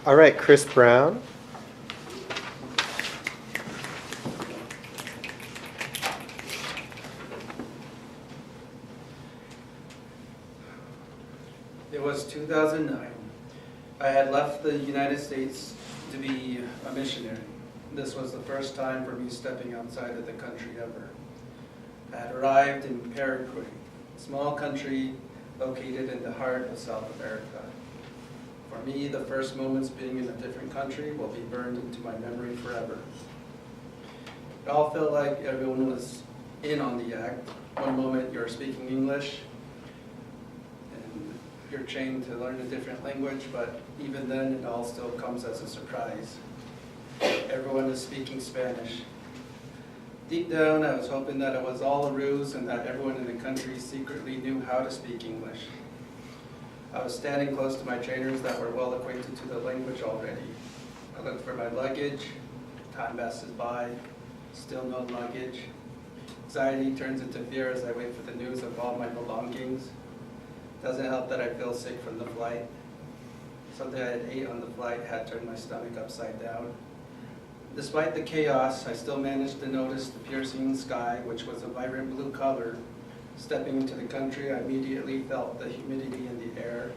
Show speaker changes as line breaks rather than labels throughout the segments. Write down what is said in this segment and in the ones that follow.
All right, Chris Brown.
It was 2009. I had left the United States to be a missionary. This was the first time for me stepping outside of the country ever. I had arrived in Paraguay, a small country located in the heart of South America. For me, the first moments being in a different country will be burned into my memory forever. It all felt like everyone was in on the act. One moment you're speaking English, and you're trained to learn a different language, but even then it all still comes as a surprise. Everyone is speaking Spanish. Deep down, I was hoping that it was all a ruse and that everyone in the country secretly knew how to speak English. I was standing close to my trainers that were well acquainted to the language already. I looked for my luggage. Time passes by. Still no luggage. Anxiety turns into fear as I wait for the news of all my belongings. Doesn't help that I feel sick from the flight. Something I had ate on the flight had turned my stomach upside down. Despite the chaos, I still managed to notice the piercing sky, which was a vibrant blue color. Stepping into the country, I immediately felt the humidity in the air.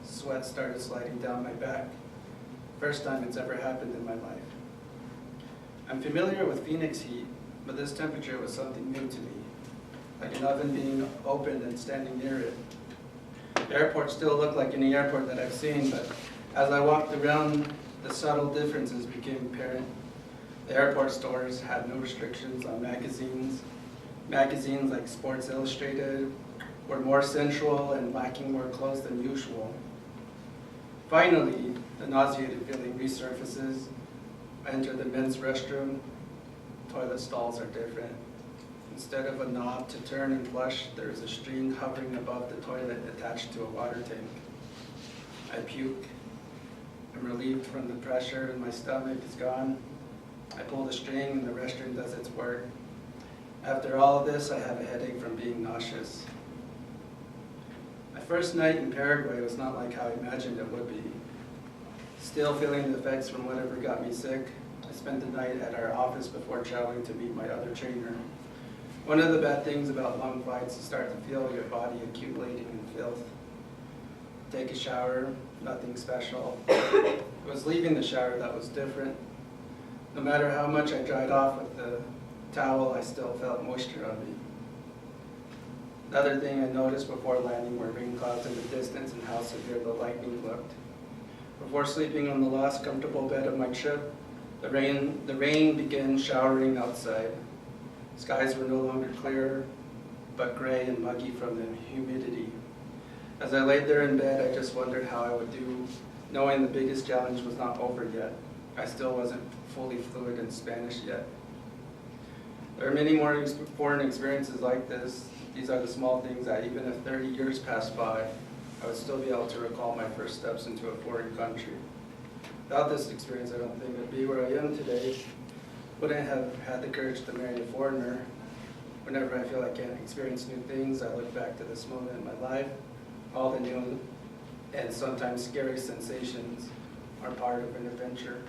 Sweat started sliding down my back. First time it's ever happened in my life. I'm familiar with Phoenix heat, but this temperature was something new to me, like an oven being opened and standing near it. The airport still looked like any airport that I've seen, but as I walked around, the subtle differences became apparent. The airport stores had no restrictions on magazines. Magazines like Sports Illustrated were more sensual and lacking more clothes than usual. Finally, the nauseated feeling resurfaces. I enter the men's restroom. Toilet stalls are different. Instead of a knob to turn and flush, there is a string hovering above the toilet attached to a water tank. I puke. I'm relieved from the pressure and my stomach is gone. I pull the string and the restroom does its work. After all of this, I have a headache from being nauseous. My first night in Paraguay was not like how I imagined it would be. Still feeling the effects from whatever got me sick, I spent the night at our office before traveling to meet my other trainer. One of the bad things about long flights is start to feel your body accumulating in filth. Take a shower, nothing special. It was leaving the shower that was different. No matter how much I dried off with the towel, I still felt moisture on me. Another thing I noticed before landing were rain clouds in the distance and how severe the lightning looked. Before sleeping on the last comfortable bed of my trip, the rain began showering outside. Skies were no longer clear, but gray and muggy from the humidity. As I laid there in bed, I just wondered how I would do, knowing the biggest challenge was not over yet. I still wasn't fully fluent in Spanish yet. There are many more foreign experiences like this. These are the small things that even if 30 years passed by, I would still be able to recall my first steps into a foreign country. Without this experience, I don't think I'd be where I am today. Wouldn't have had the courage to marry a foreigner. Whenever I feel I can't experience new things, I look back to this moment in my life. All the new and sometimes scary sensations are part of an adventure.